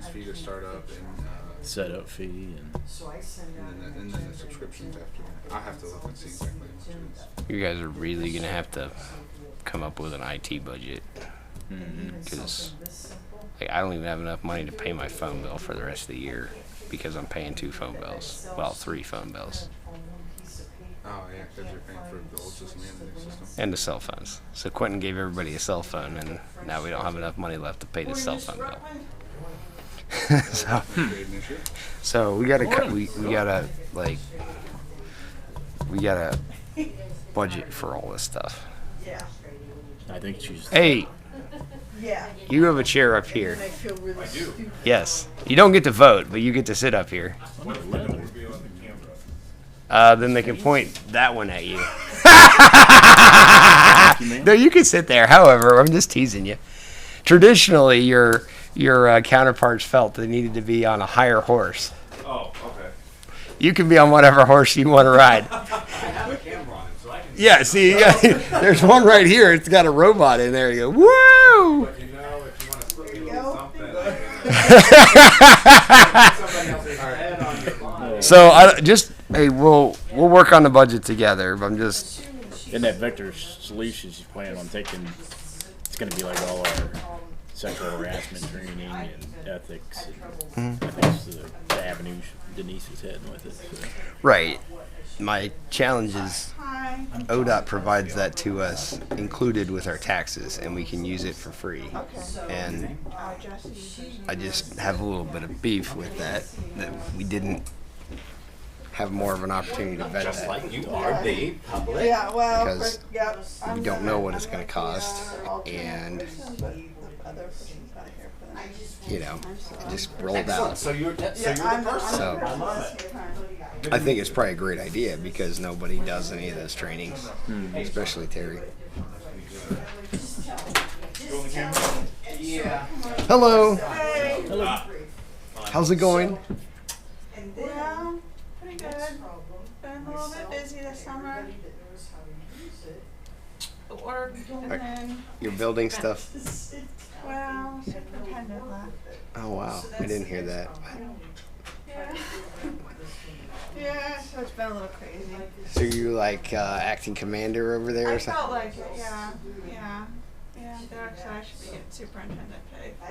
license fee to start up and setup fee and then the subscriptions after that. I'll have to look and see exactly how much it is. You guys are really gonna have to come up with an IT budget because I don't even have enough money to pay my phone bill for the rest of the year because I'm paying 2 phone bills. Well, 3 phone bills. Oh yeah, because you're paying for the old system and the new system. And the cell phones. So Quentin gave everybody a cell phone, and now we don't have enough money left to pay the cell phone bill. So we gotta budget for all this stuff. Yeah. I think she's. Hey, Yeah. you have a chair up here. And I feel really stupid. Yes, you don't get to vote, but you get to sit up here. Then they can point that one at you. No, you can sit there. However, I'm just teasing you. Traditionally, your counterparts felt they needed to be on a higher horse. Oh, okay. You can be on whatever horse you want to ride. I have a camera on it, so I can. Yeah, see, there's one right here. It's got a robot in there. You go, woo! But you know, if you want to slip me a There you little go. something, somebody else's head on your mind. So hey, we'll work on the budget together. But I'm just In that Vector Solutions, you plan on taking. It's going to be like all our sexual harassment training and ethics. And I think it's the avenue Denise is heading with it. So. right. My challenge is Hi. ODOT provides that to us included with our taxes, and we can use it for free. And Jesse. I just have a little bit of beef with that we didn't have more of an opportunity to vet that. Like you are the public. Yeah, well, Because yeah, we don't know what it's going to cost, and but the other person's not here for that. you know, it just rolled Excellent. out. So you're the I'm person. So- I love it. I think it's probably a great idea because nobody does any of those trainings, especially Terry. Yeah. Hello. Hey. Hello. How's it going? Well, pretty good. Been a little bit busy this summer. Work and then, You're building stuff. well, superintendent left. Oh wow, I didn't hear that. Yeah. Yeah, so it's been a little crazy. So you like acting commander over there or I something? felt like it, yeah. Actually, I should be getting superintendent pay for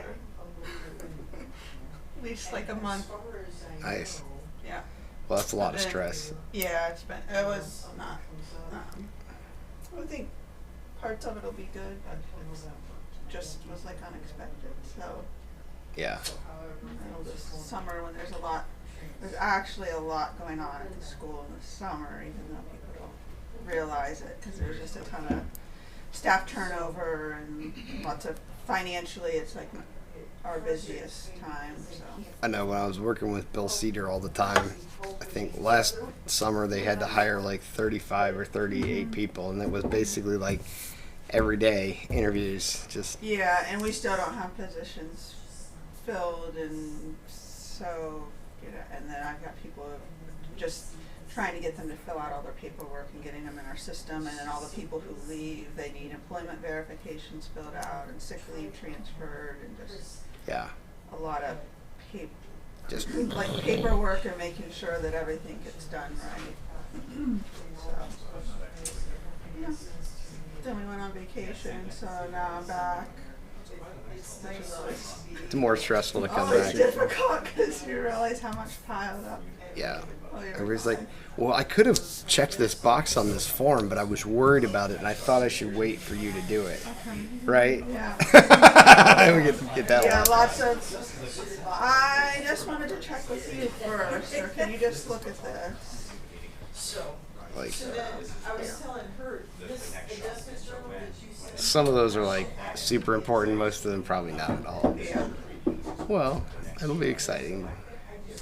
at least like a month. Nice. Yeah. Well, that's a lot of stress. Yeah, it was not. I think parts of it'll be good, but it just was like unexpected. So Yeah. this summer when there's actually a lot going on at the school in the summer, even though people don't realize it, because there's just a ton of staff turnover and lots of financially, it's like our busiest time. So I know when I was working with Bill Cedar all the time, I think last summer they had to hire like 35 or 38 people, and it was basically like every day interviews. Just yeah, and we still don't have positions filled, and so and then I've got people just trying to get them to fill out all their paperwork and getting them in our system, and then all the people who leave, they need employment verifications filled out and sick leave transferred, and just yeah, a lot of just like paperwork and making sure that everything gets done right. So, yeah. Then we went on vacation, so now I'm back. it's more stressful to come Always back. difficult because you realize how much piled up. Yeah. while you're Everybody's like, gone. well, I could have checked this box on this form, but I was worried about it, and I thought I should wait for you to do it. Right? Yeah. We get that Yeah, one. lots of. I just wanted to check with you first, or can you just look at this? Like, I was telling her this some of those are like super important. Most of them probably not at all. Yeah. Well, it'll be exciting.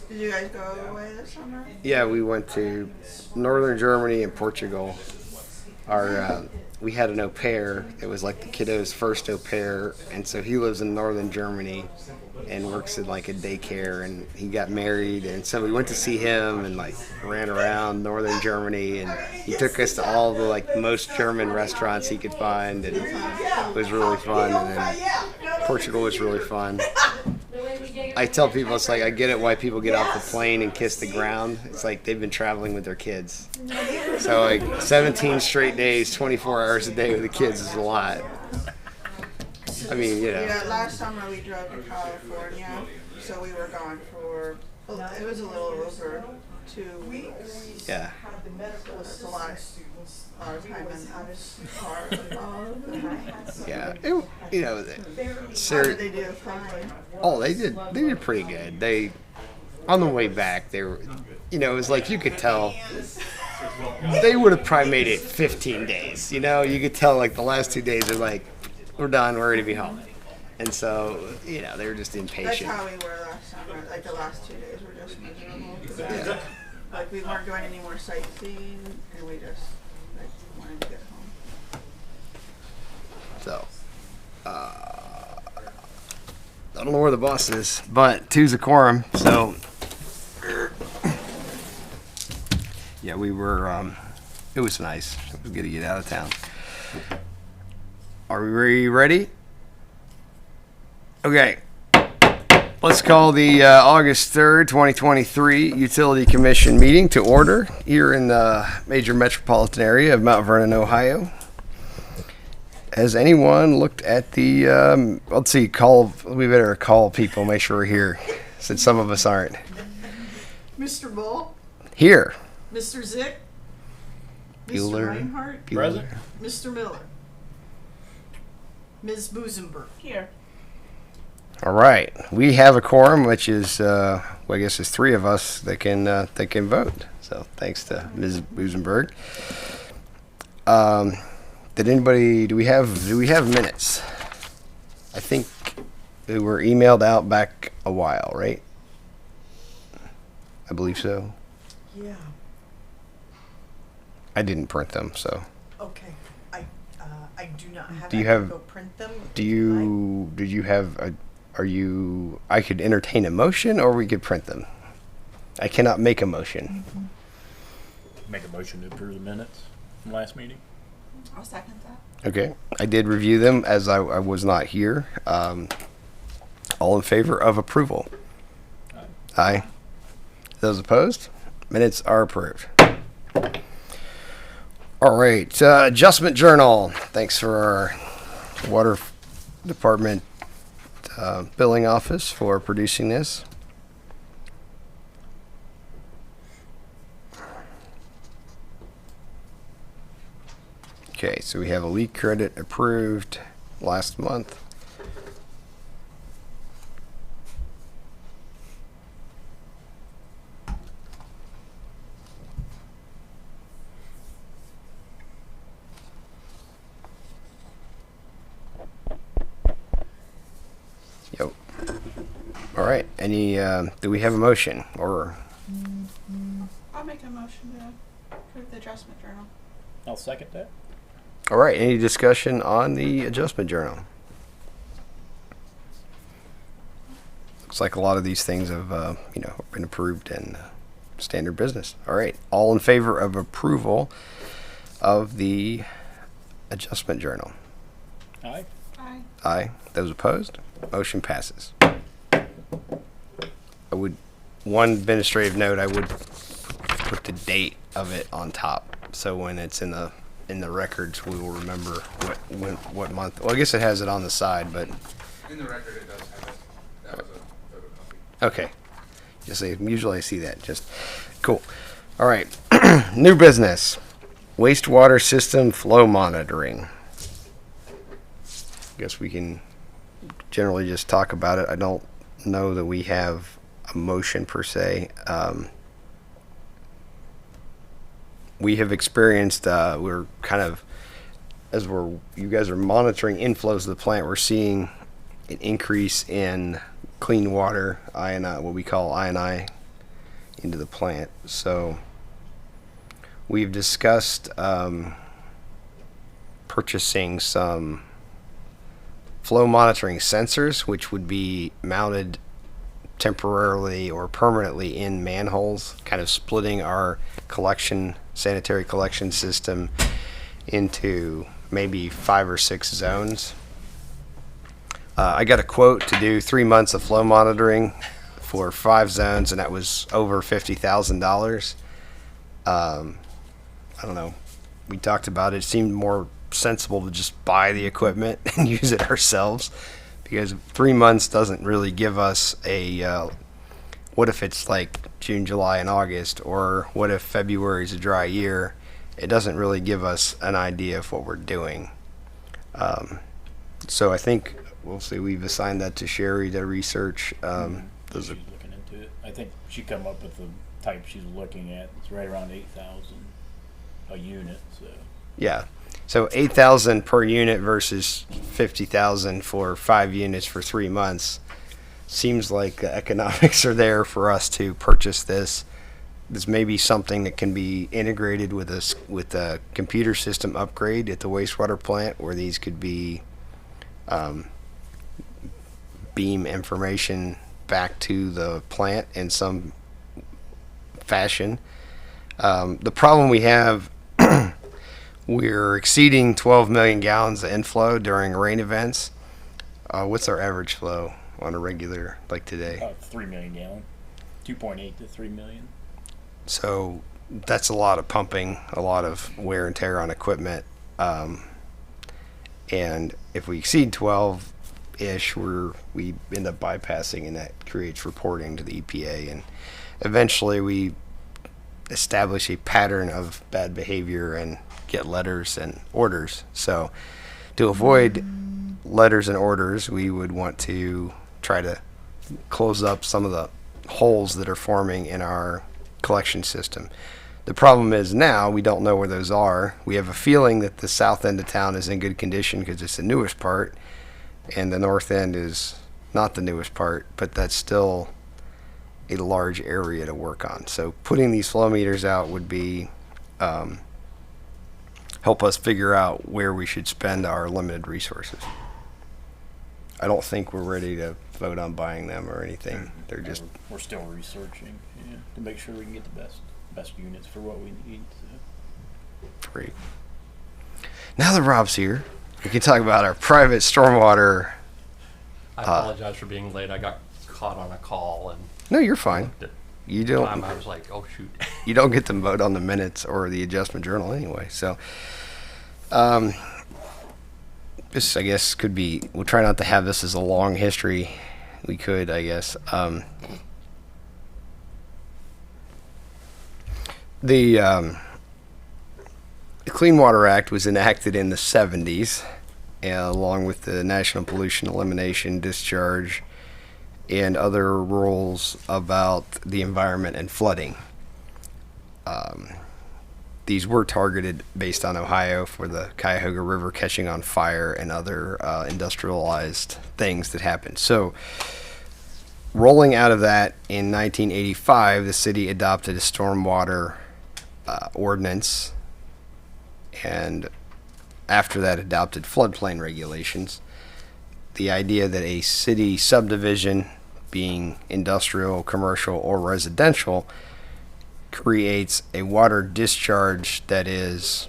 Did you guys go away this summer? Yeah, we went to northern Germany and Portugal. We had an au pair. It was like the kiddo's first au pair, and so he lives in northern Germany and works in like a daycare, and he got married, and so we went to see him and like ran around northern Germany, and he took us to all the like most German restaurants he could find, and it was really fun. And then Portugal was really fun. I tell people it's like I get it why people get off the plane and kiss the ground. It's like they've been traveling with their kids. So like 17 straight days, 24 hours a day with the kids is a lot. I mean, you know. Yeah, last summer we drove to California, so we were gone for, it was a little over 2 weeks. Yeah. So it was a lot of time in the car. Yeah. You know, How did they do? Fine. oh, they did pretty good. They on the way back, they were, you know, it was like you could tell they would have probably made it 15 days. You know, you could tell like the last 2 days are like, we're done, we're ready to be home. And so, you know, they were just That's impatient. how we were last summer. Like the last 2 days were just miserable. 'Cause Yeah. like we weren't doing any more sightseeing, and we just like wanted to get home. So, I don't know where the boss is, but two's a quorum. So, yeah, we were. It was nice. It was good to get out of town. Are we ready? Okay. Let's call the August 3rd, 2023 Utility Commission meeting to order here in the major metropolitan area of Mount Vernon, Ohio. Has anyone looked at the, let's see, we better call people, make sure we're here, since some of us aren't. Mr. Bull, Here. Mr. Zick, Bueller. Mr. Reinhardt, Present. Mr. Miller, Ms. Busenberg. Here. All right. We have a quorum, which is, well, I guess there's 3 of us that can vote. So thanks to Ms. Busenberg. Do we have minutes? I think they were emailed out back a while, right? I believe so. Yeah, I didn't print them, so. okay. I do not have. Do you I can have- go print them? Did you have I could entertain a motion or we could print them. I cannot make a motion. Make a motion to approve the minutes from last meeting. I'll second that. Okay. I did review them as I was not here. All in favor of approval? Aye. Those opposed? Minutes are approved. All right. Adjustment journal. Thanks for our water department billing office for producing this. Okay, so we have a leak credit approved last month. Yep. All right. Do we have a motion or? I'll make a motion to approve the adjustment journal. I'll second that. All right. Any discussion on the adjustment journal? Looks like a lot of these things have, been approved in standard business. All right. All in favor of approval of the adjustment journal? Aye. Aye. Aye. Those opposed? Motion passes. One administrative note, I would put the date of it on top, so when it's in the records, we will remember what month. Well, I guess it has it on the side, but In the record, it does have it. That was a photocopy. okay. Usually I see that. Just cool. All right. New business. Wastewater system flow monitoring. Guess we can generally just talk about it. I don't know that we have a motion per se. We have experienced, we're kind of, you guys are monitoring inflows of the plant, we're seeing an increase in clean water, what we call INI, into the plant. So we've discussed purchasing some flow monitoring sensors, which would be mounted temporarily or permanently in manholes, kind of splitting our sanitary collection system into maybe 5 or 6 zones. I got a quote to do 3 months of flow monitoring for 5 zones, and that was over $50,000. I don't know. We talked about it. It seemed more sensible to just buy the equipment and use it ourselves, because 3 months doesn't really give us a what if it's like June, July, and August, or what if February is a dry year? It doesn't really give us an idea of what we're doing. So I think we'll see. We've assigned that to Sherry to research. Those She's are looking into it. I think she come up with the type she's looking at. It's right around 8,000 a unit. So yeah. So 8,000 per unit versus 50,000 for 5 units for 3 months. Seems like the economics are there for us to purchase this. This may be something that can be integrated with a computer system upgrade at the wastewater plant, where these could be beam information back to the plant in some fashion. The problem we have, we're exceeding 12 million gallons of inflow during rain events. What's our average flow on a regular, like today? about 3 million gallon, 2.8 to 3 million. So that's a lot of pumping, a lot of wear and tear on equipment. And if we exceed 12-ish, we end up bypassing, and that creates reporting to the EPA. And eventually we establish a pattern of bad behavior and get letters and orders. So to avoid letters and orders, we would want to try to close up some of the holes that are forming in our collection system. The problem is now we don't know where those are. We have a feeling that the south end of town is in good condition because it's the newest part, and the north end is not the newest part, but that's still a large area to work on. So putting these flow meters out would be help us figure out where we should spend our limited resources. I don't think we're ready to vote on buying them or anything. They're just We're still researching, to make sure we can get the best units for what we need. So. great. Now that Rob's here, we can talk about our private stormwater. I apologize for being late. I got caught on a call and No, you're fine. at You the time don't. I was like, oh shoot. You don't get to vote on the minutes or the adjustment journal anyway. So, this I guess could be. We'll try not to have this as a long history. We could, I guess. The Clean Water Act was enacted in the 70s, along with the National Pollution Elimination Discharge and other rules about the environment and flooding. These were targeted based on Ohio for the Cuyahoga River catching on fire and other industrialized things that happened. So, rolling out of that in 1985, the city adopted a stormwater ordinance, and after that adopted floodplain regulations. The idea that a city subdivision, being industrial, commercial, or residential, creates a water discharge that is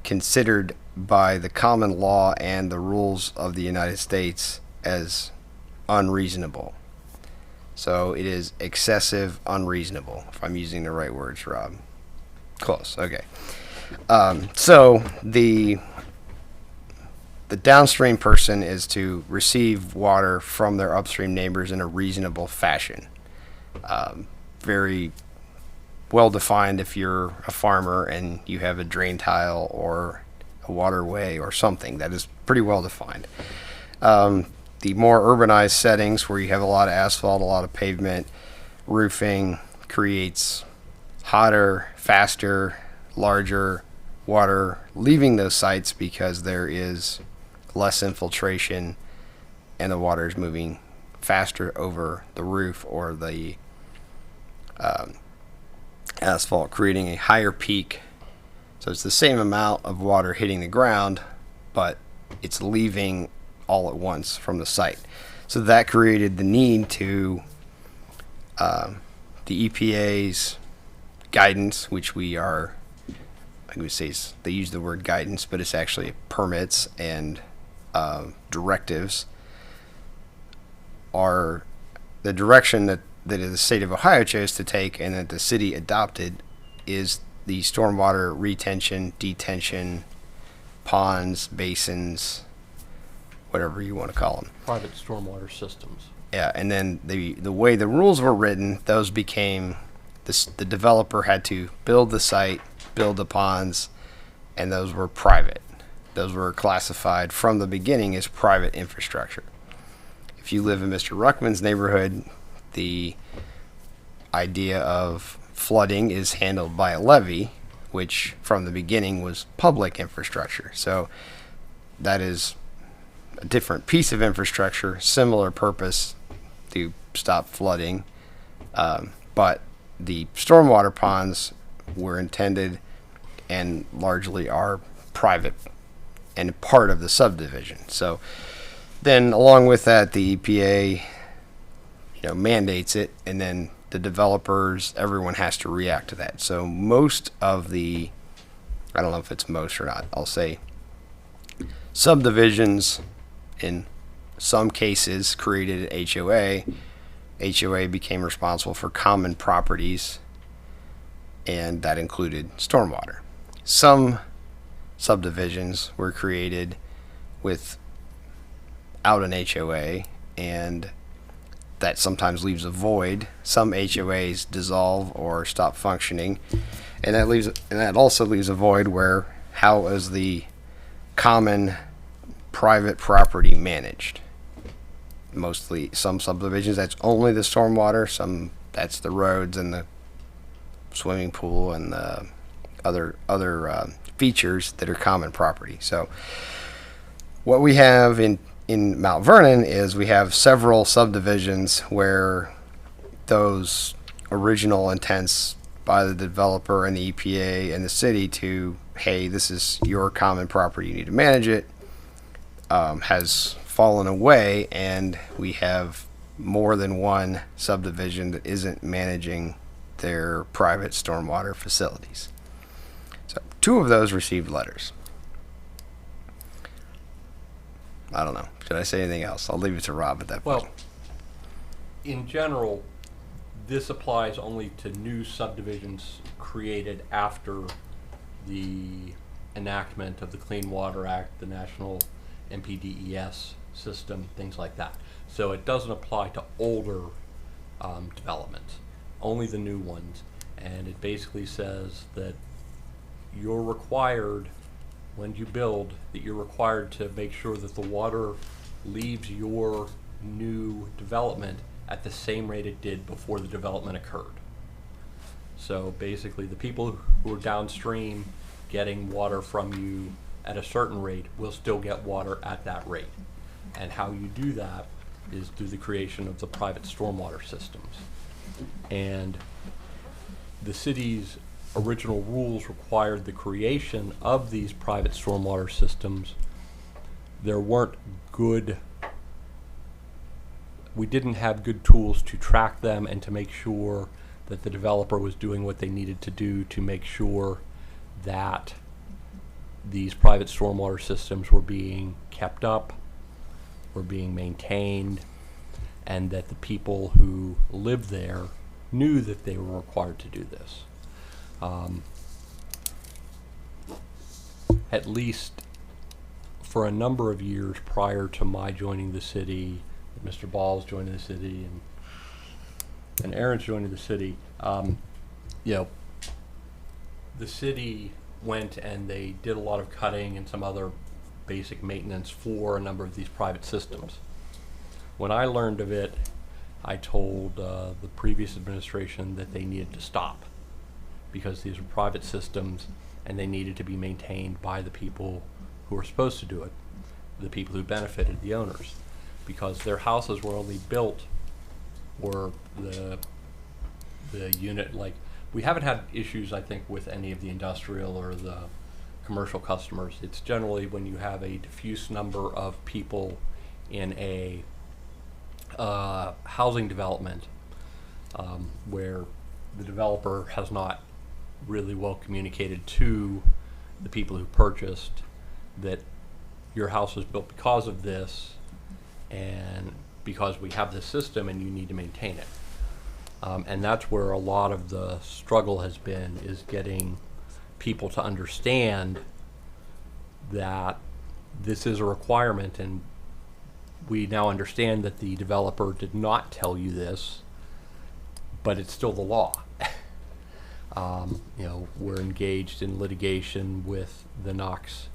considered by the common law and the rules of the United States as unreasonable. So it is excessive, unreasonable, if I'm using the right words, Rob. Close, okay. So the downstream person is to receive water from their upstream neighbors in a reasonable fashion. Very well defined if you're a farmer and you have a drain tile or a waterway or something. That is pretty well defined. The more urbanized settings where you have a lot of asphalt, a lot of pavement, roofing creates hotter, faster, larger water leaving those sites because there is less infiltration and the water is moving faster over the roof or the asphalt, creating a higher peak. So it's the same amount of water hitting the ground, but it's leaving all at once from the site. So that created the need to the EPA's guidance, which we are, I would say they use the word guidance, but it's actually permits and directives are the direction that the state of Ohio chose to take and that the city adopted is the stormwater retention, detention, ponds, basins, whatever you want to call them. Private stormwater systems. Yeah, and then the way the rules were written, those became the developer had to build the site, build the ponds, and those were private. Those were classified from the beginning as private infrastructure. If you live in Mr. Ruckman's neighborhood, the idea of flooding is handled by a levee, which from the beginning was public infrastructure. So that is a different piece of infrastructure, similar purpose to stop flooding. But the stormwater ponds were intended and largely are private and part of the subdivision. So then along with that, the EPA mandates it, and then the developers, everyone has to react to that. So most of the, I don't know if it's most or not, I'll say subdivisions in some cases created an HOA. HOA became responsible for common properties, and that included stormwater. Some subdivisions were created without an HOA, and that sometimes leaves a void. Some HOAs dissolve or stop functioning, and that also leaves a void where how is the common private property managed? Mostly some subdivisions that's only the stormwater, some that's the roads and the swimming pool and the other features that are common property. So what we have in Mount Vernon is we have several subdivisions where those original intents by the developer and the EPA and the city to, hey, this is your common property, you need to manage it, has fallen away, and we have more than one subdivision that isn't managing their private stormwater facilities. So 2 of those received letters. I don't know. Should I say anything else? I'll leave it to Rob at that point. Well, in general, this applies only to new subdivisions created after the enactment of the Clean Water Act, the National MPDES system, things like that. So it doesn't apply to older developments, only the new ones. And it basically says that you're required, when you build, that you're required to make sure that the water leaves your new development at the same rate it did before the development occurred. So basically the people who are downstream getting water from you at a certain rate will still get water at that rate. And how you do that is through the creation of the private stormwater systems. And the city's original rules required the creation of these private stormwater systems. There weren't good, we didn't have good tools to track them and to make sure that the developer was doing what they needed to do to make sure that these private stormwater systems were being kept up, were being maintained, and that the people who lived there knew that they were required to do this. At least for a number of years prior to my joining the city, Mr. Ball's joining the city, and Aaron's joining the city, the city went and they did a lot of cutting and some other basic maintenance for a number of these private systems. When I learned of it, I told the previous administration that they needed to stop because these were private systems and they needed to be maintained by the people who were supposed to do it, the people who benefited, the owners, because their houses were only built were the unit, like, we haven't had issues, I think, with any of the industrial or the commercial customers. It's generally when you have a diffuse number of people in a housing development where the developer has not really well communicated to the people who purchased that your house was built because of this, and because we have this system and you need to maintain it. And that's where a lot of the struggle has been, is getting people to understand that this is a requirement, and we now understand that the developer did not tell you this, but it's still the law. You know, we're engaged in litigation with the Knox,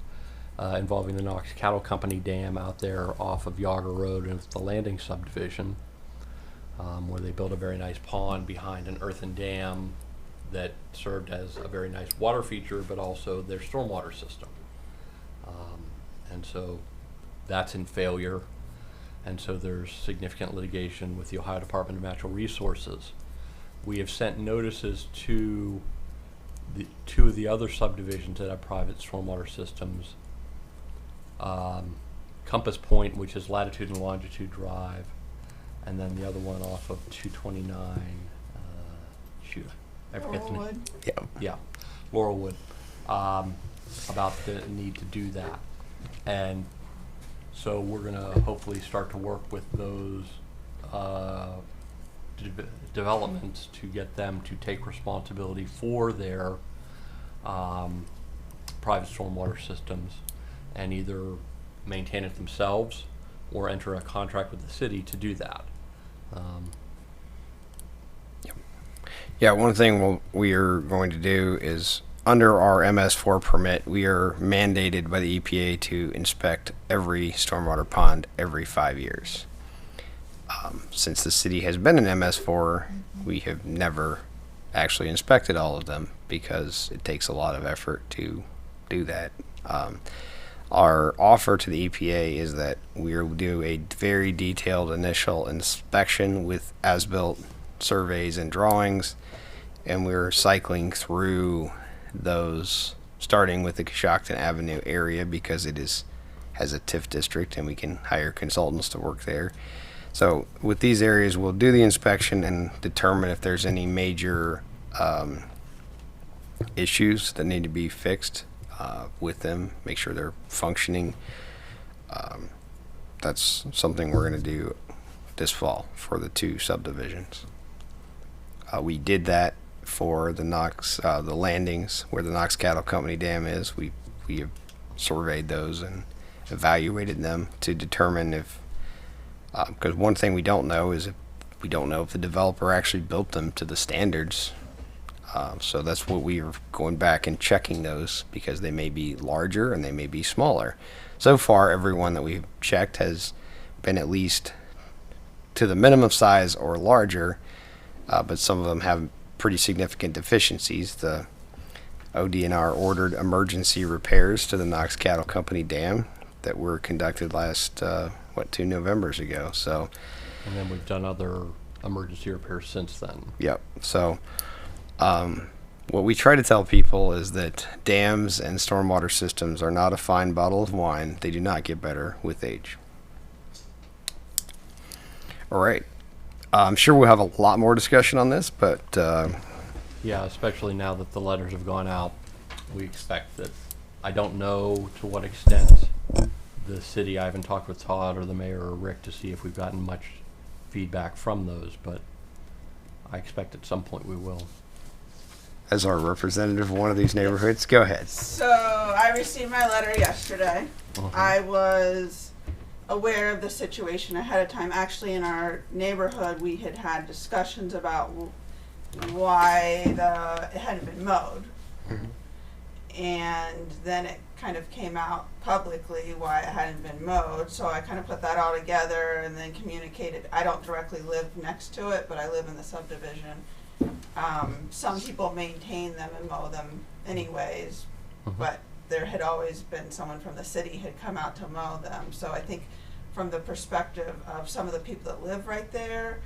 involving the Knox Cattle Company Dam out there off of Yager Road and the Landing subdivision, where they built a very nice pond behind an earthen dam that served as a very nice water feature, but also their stormwater system. And so that's in failure. And so there's significant litigation with the Ohio Department of Natural Resources. We have sent notices to the two of the other subdivisions that have private stormwater systems. Compass Point, which is Latitude and Longitude Drive, and then the other one off of 229, I forget the name. Laurelwood. Yeah. Yeah, Laurelwood, about the need to do that. And so we're gonna hopefully start to work with those developments to get them to take responsibility for their private stormwater systems and either maintain it themselves or enter a contract with the city to do that. Yeah, one thing we are going to do is, under our MS4 permit, we are mandated by the EPA to inspect every stormwater pond every 5 years. Since the city has been in MS4, we have never actually inspected all of them because it takes a lot of effort to do that. Our offer to the EPA is that we'll do a very detailed initial inspection with as-built surveys and drawings, and we're cycling through those, starting with the Coshocton Avenue area because it has a TIF district and we can hire consultants to work there. So with these areas, we'll do the inspection and determine if there's any major issues that need to be fixed with them, make sure they're functioning. That's something we're going to do this fall for the two subdivisions. We did that for the Knox, the landings where the Knox Cattle Company Dam is. We have surveyed those and evaluated them to determine if, because one thing we don't know is if we don't know if the developer actually built them to the standards. So that's what we are going back and checking those, because they may be larger and they may be smaller. So far, everyone that we've checked has been at least to the minimum size or larger, but some of them have pretty significant deficiencies. The ODNR ordered emergency repairs to the Knox Cattle Company Dam that were conducted last, 2 Novembers ago. So, And then we've done other emergency repairs since then. yep. So, what we try to tell people is that dams and stormwater systems are not a fine bottle of wine. They do not get better with age. All right. I'm sure we'll have a lot more discussion on this, but Yeah, especially now that the letters have gone out, we expect that. I don't know to what extent the city, I haven't talked with Todd or the mayor or Rick to see if we've gotten much feedback from those, but I expect at some point we will. as our representative of one of these neighborhoods, go ahead. So I received my letter yesterday. I was aware of the situation ahead of time. Actually, in our neighborhood, we had had discussions about why it hadn't been mowed. And then it kind of came out publicly why it hadn't been mowed. So I kind of put that all together and then communicated. I don't directly live next to it, but I live in the subdivision. Some people maintain them and mow them anyways, but there had always been someone from the city had come out to mow them. So I think from the perspective of some of the people that live right there,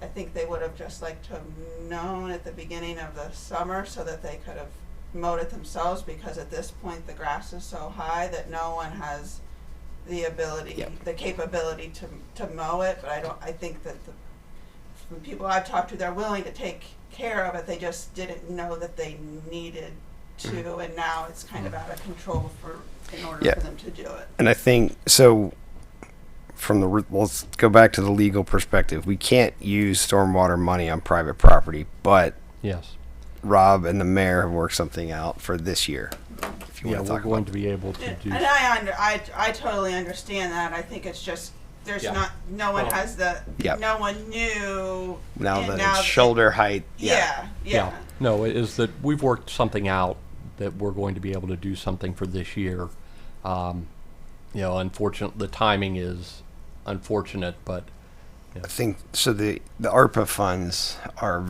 I think they would have just liked to have known at the beginning of the summer so that they could have mowed it themselves, because at this point the grass is so high that no one has the ability, the capability to mow it. But I think that the people I've talked to, they're willing to take care of it. They just didn't know that they needed to, and now it's kind of out of control in order for them to do it. And I think, so let's go back to the legal perspective. We can't use stormwater money on private property, but Yes. Rob and the mayor have worked something out for this year. If you Yeah, want to we're talk going about to be able to And do. I totally understand that. I think it's just, there's Yeah. no one Well, has the, Yep. no one knew. now and that it's shoulder height. Yeah. No, it is that we've worked something out that we're going to be able to do something for this year. Unfortunately, the timing is unfortunate, but I think so. The ARPA funds are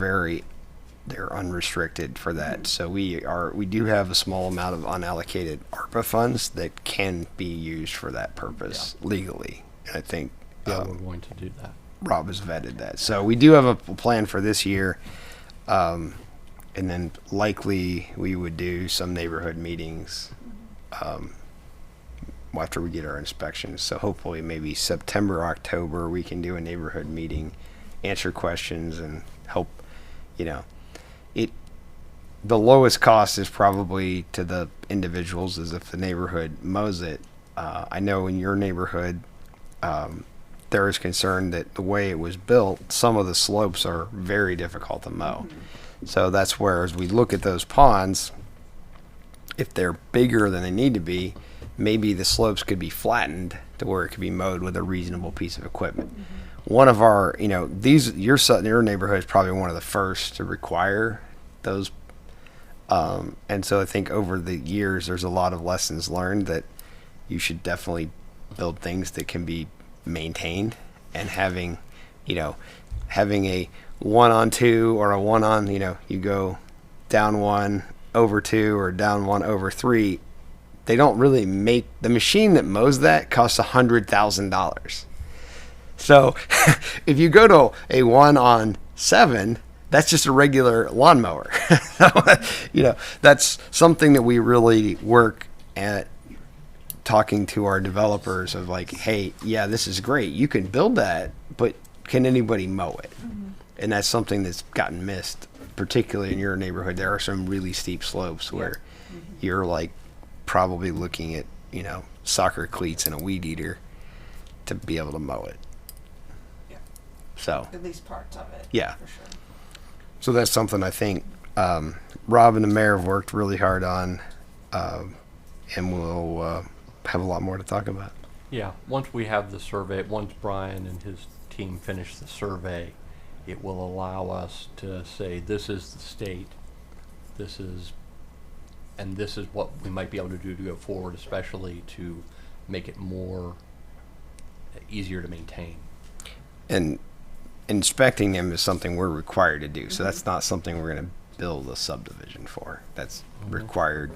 they're unrestricted for that. So we do have a small amount of unallocated ARPA funds that can be used for that purpose legally. And I think we're going to do that. Rob has vetted that. So we do have a plan for this year. And then likely we would do some neighborhood meetings after we get our inspections. So hopefully maybe September, October, we can do a neighborhood meeting, answer questions, and help, the lowest cost is probably to the individuals is if the neighborhood mows it. I know in your neighborhood, there is concern that the way it was built, some of the slopes are very difficult to mow. So that's where, as we look at those ponds, if they're bigger than they need to be, maybe the slopes could be flattened to where it could be mowed with a reasonable piece of equipment. One of our, your neighborhood is probably one of the first to require those. And so I think over the years, there's a lot of lessons learned that you should definitely build things that can be maintained, and having a 1-on-2 or a 1-on, you go down 1 over 2 or down 1 over 3. They don't really make the machine that mows that costs $100,000. So if you go to a 1-on-7, that's just a regular lawnmower. That's something that we really work at talking to our developers of like, hey, yeah, this is great. You can build that, but can anybody mow it? And that's something that's gotten missed, particularly in your neighborhood. There are some really steep slopes where you're like probably looking at, soccer cleats and a weed eater to be able to mow it. Yeah. So, At least parts of it. Yeah. For sure. so that's something I think Rob and the mayor have worked really hard on, and we'll have a lot more to talk about. Yeah, once we have the survey, once Brian and his team finish the survey, it will allow us to say, this is the state, this is what we might be able to do to go forward, especially to make it more easier to maintain. And inspecting them is something we're required to do. So that's not something we're going to build a subdivision for. That's required.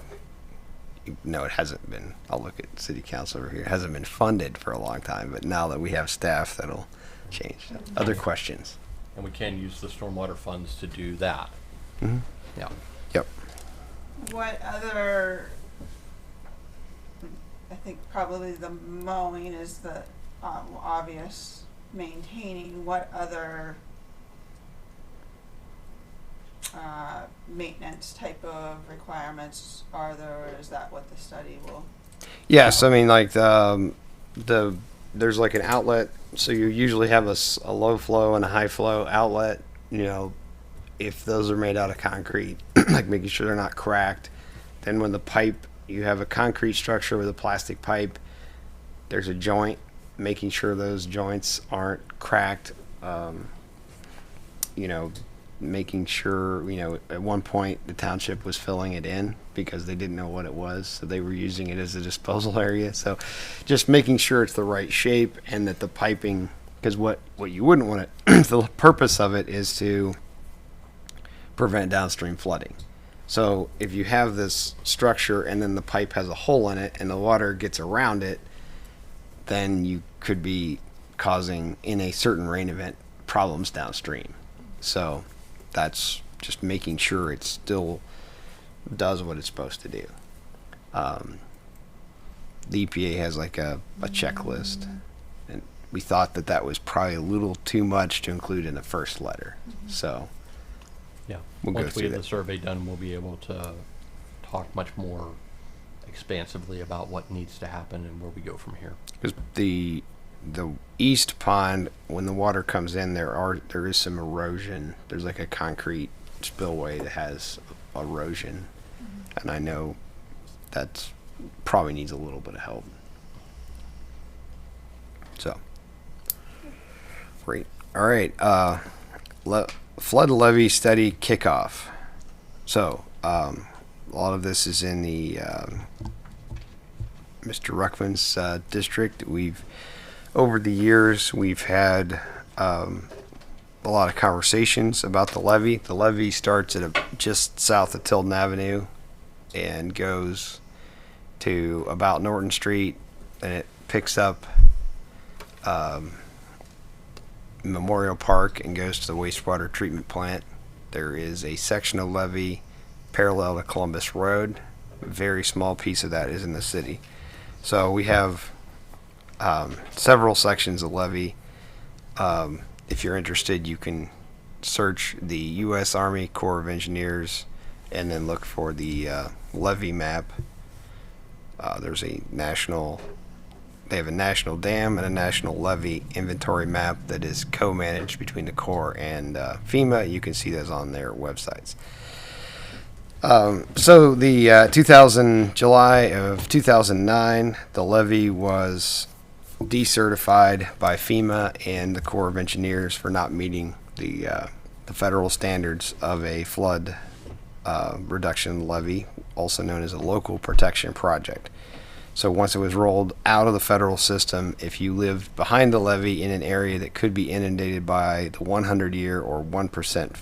No, it hasn't been. I'll look at city council over here. It hasn't been funded for a long time, but now that we have staff, that'll change. Other questions? And we can use the stormwater funds to do that. Mhm. Yeah. Yep. What other, I think probably the mowing is the obvious, maintaining. What other maintenance type of requirements are there, or is that what the study will? Yes, I mean like there's like an outlet, so you usually have a low flow and a high flow outlet. If those are made out of concrete, like making sure they're not cracked. Then when the pipe, you have a concrete structure with a plastic pipe, there's a joint, making sure those joints aren't cracked. Making sure, at one point the township was filling it in because they didn't know what it was. So they were using it as a disposal area. So just making sure it's the right shape and that the piping, because what you wouldn't want it, the purpose of it is to prevent downstream flooding. So if you have this structure and then the pipe has a hole in it and the water gets around it, then you could be causing, in a certain rain event, problems downstream. So that's just making sure it still does what it's supposed to do. The EPA has like a checklist, and we thought that was probably a little too much to include in the first letter. So Yeah. We'll go Once we through get that. the survey done, we'll be able to talk much more expansively about what needs to happen and where we go from here. because the the east pond, when the water comes in, there is some erosion. There's like a concrete spillway that has erosion, and I know that's probably needs a little bit of help. So, great. All right. Flood levy study kickoff. So, a lot of this is in the Mr. Ruckman's district. Over the years, we've had a lot of conversations about the levee. The levee starts at just south of Tilden Avenue and goes to about Norton Street, and it picks up Memorial Park and goes to the wastewater treatment plant. There is a section of levee parallel to Columbus Road. A very small piece of that is in the city. So we have several sections of levee. If you're interested, you can search the U.S. Army Corps of Engineers and then look for the levee map. There's a national dam and a national levee inventory map that is co-managed between the Corps and FEMA. You can see those on their websites. So the July of 2009, the levee was decertified by FEMA and the Corps of Engineers for not meeting the federal standards of a flood reduction levee, also known as a local protection project. So once it was rolled out of the federal system, if you lived behind the levee in an area that could be inundated by the 100-year or 1%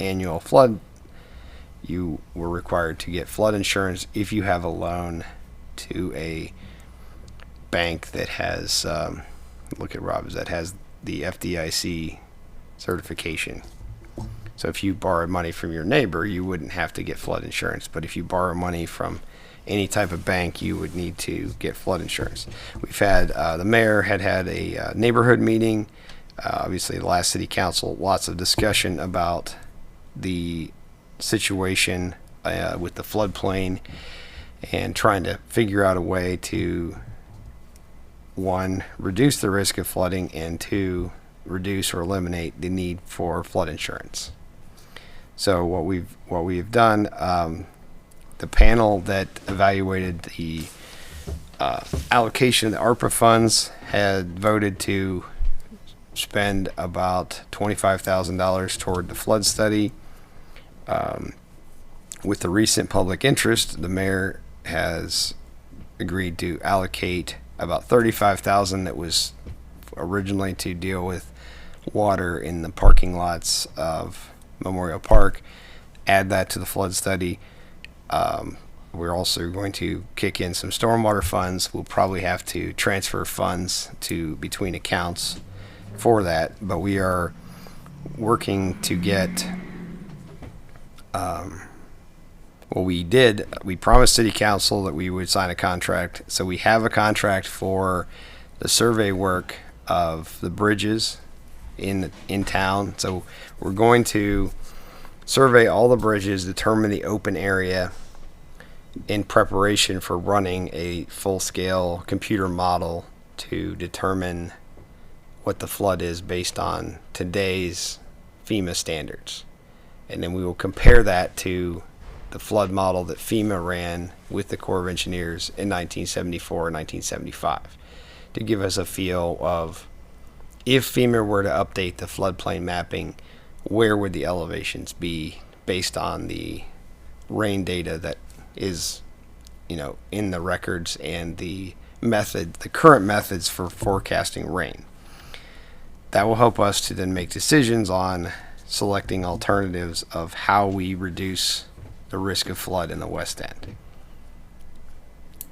annual flood, you were required to get flood insurance if you have a loan to a bank that has, look at Rob, that has the FDIC certification. So if you borrowed money from your neighbor, you wouldn't have to get flood insurance. But if you borrow money from any type of bank, you would need to get flood insurance. We've had, the mayor had a neighborhood meeting. Obviously, the last city council, lots of discussion about the situation with the floodplain and trying to figure out a way to, one, reduce the risk of flooding, and two, reduce or eliminate the need for flood insurance. So what we've done, the panel that evaluated the allocation of the ARPA funds had voted to spend about $25,000 toward the flood study. With the recent public interest, the mayor has agreed to allocate about $35,000 that was originally to deal with water in the parking lots of Memorial Park. Add that to the flood study. We're also going to kick in some stormwater funds. We'll probably have to transfer funds between accounts for that, but we are working to get we promised city council that we would sign a contract. So we have a contract for the survey work of the bridges in town. So we're going to survey all the bridges, determine the open area in preparation for running a full-scale computer model to determine what the flood is based on today's FEMA standards. And then we will compare that to the flood model that FEMA ran with the Corps of Engineers in 1974 and 1975 to give us a feel of, if FEMA were to update the floodplain mapping, where would the elevations be based on the rain data that is, in the records and the current methods for forecasting rain. That will help us to then make decisions on selecting alternatives of how we reduce the risk of flood in the West End.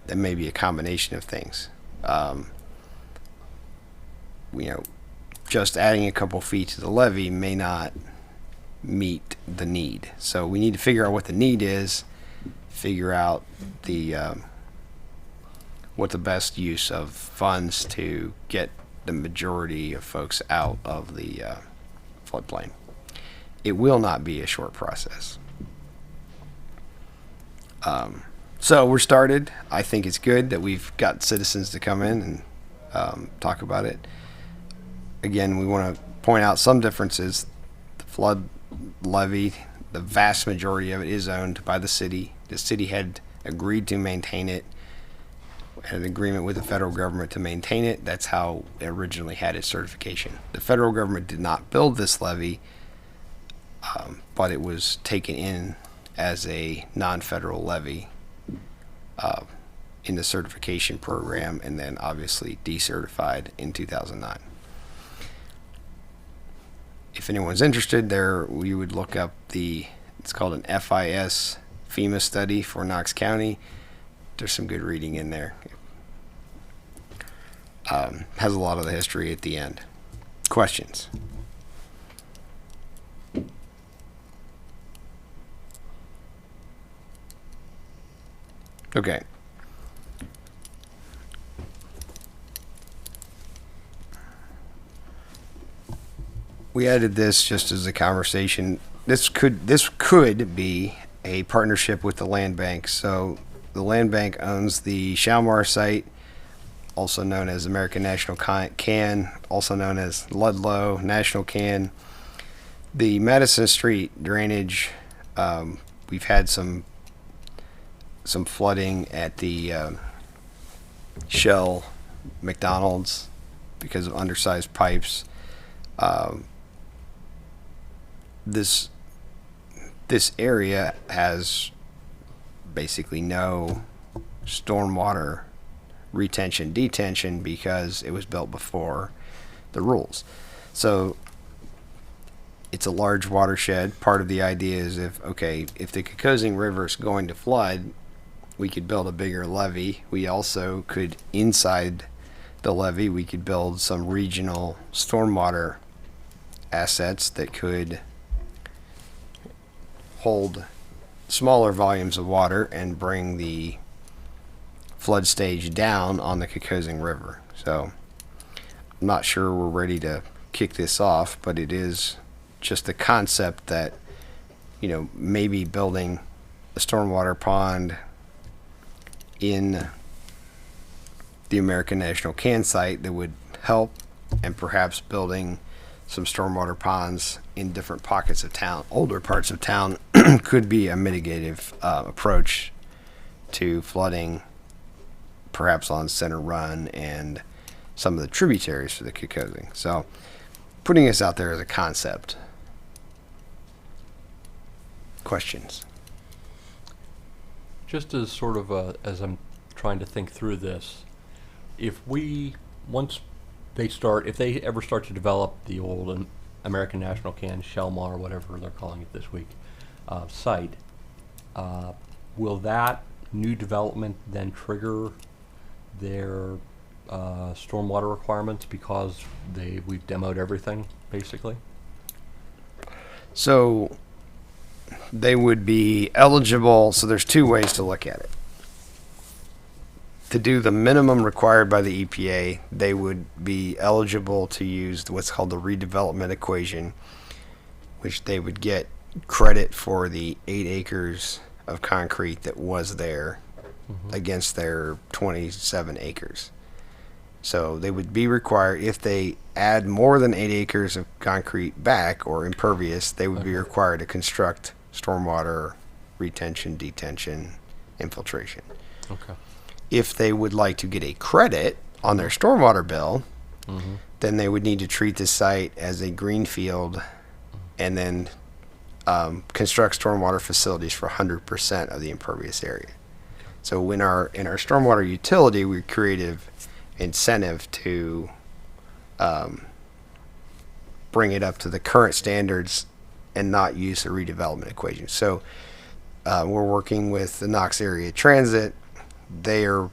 That may be a combination of things. Just adding a couple feet to the levee may not meet the need. So we need to figure out what the need is, figure out what the best use of funds to get the majority of folks out of the floodplain. It will not be a short process. So we're started. I think it's good that we've got citizens to come in and talk about it. Again, we want to point out some differences. The flood levy, the vast majority of it is owned by the city. The city had agreed to maintain it, had an agreement with the federal government to maintain it. That's how it originally had its certification. The federal government did not build this levee, but it was taken in as a non-federal levy in the certification program, and then obviously decertified in 2009. If anyone's interested, there you would look up it's called an FIS FEMA study for Knox County. There's some good reading in there. Has a lot of the history at the end. Questions? Okay. We added this just as a conversation. This could be a partnership with the land bank. So the land bank owns the Shalmar site, also known as American National Can, also known as Ludlow National Can. The Madison Street drainage, we've had some flooding at the Shell McDonald's because of undersized pipes. This area has basically no stormwater retention detention because it was built before the rules. So it's a large watershed. Part of the idea is if the Kokosing River is going to flood, we could build a bigger levee. We also could, inside the levee, we could build some regional stormwater assets that could hold smaller volumes of water and bring the flood stage down on the Kokosing River. So I'm not sure we're ready to kick this off, but it is just the concept that, maybe building a stormwater pond in the American National Can site that would help, and perhaps building some stormwater ponds in different pockets of town, older parts of town, could be a mitigative approach to flooding, perhaps on Center Run and some of the tributaries for the Kokosing. So putting this out there as a concept. Questions? Just as sort of as I'm trying to think through this, if they ever start to develop the old American National Can, Shellmar, or whatever they're calling it this week, site, will that new development then trigger their stormwater requirements because we've demoed everything, basically? So they would be eligible. So there's two ways to look at it. To do the minimum required by the EPA, they would be eligible to use what's called the redevelopment equation, which they would get credit for the 8 acres of concrete that was there against their 27 acres. So they would be required, if they add more than 8 acres of concrete back or impervious, they would be required to construct stormwater retention, detention, infiltration. Okay. If they would like to get a credit on their stormwater bill, then they would need to treat the site as a greenfield and then construct stormwater facilities for 100% of the impervious area. So in our stormwater utility, we created incentive to bring it up to the current standards and not use the redevelopment equation. So we're working with the Knox Area Transit. They are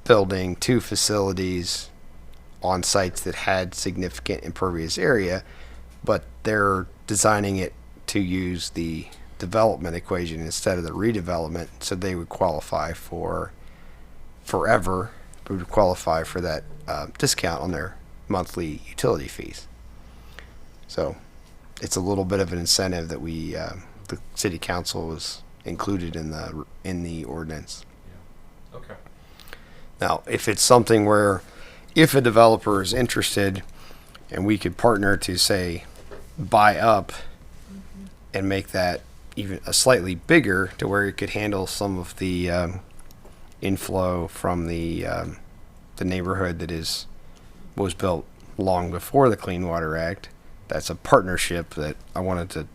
building 2 facilities on sites that had significant impervious area, but they're designing it to use the development equation instead of the redevelopment, so they would qualify for that discount on their monthly utility fees. So it's a little bit of an incentive that the city council was included in the ordinance. Okay. Now, if it's something where if a developer is interested and we could partner to say buy up and make that even a slightly bigger to where it could handle some of the inflow from the neighborhood that was built long before the Clean Water Act. That's a partnership that I wanted to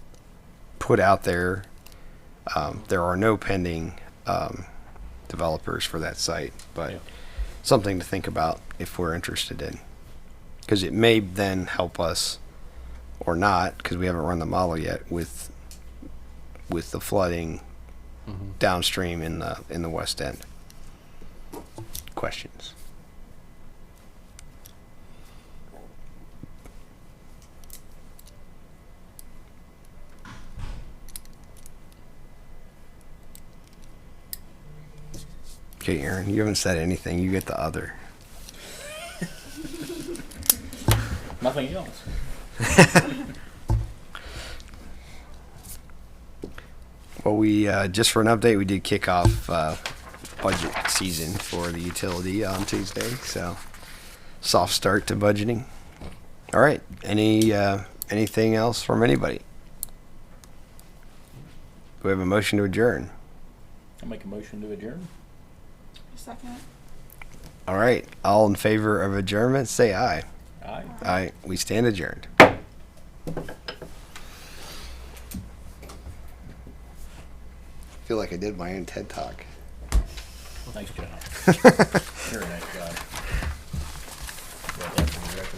put out there. There are no pending developers for that site, but Yeah. something to think about if we're interested in, because it may then help us or not, because we haven't run the model yet with the flooding downstream in the West End. Questions? Okay, Aaron, you haven't said anything. You get the other. Nothing else. Well, we just for an update, we did kick off budget season for the utility on Tuesday, so soft start to budgeting. All right, anything else from anybody? Do we have a motion to adjourn? I'll make a motion to adjourn. Second. All right, all in favor of adjournment, say aye. Aye. Aye, we stand adjourned. I feel like I did my own TED Talk. Thanks, John. You're a nice guy.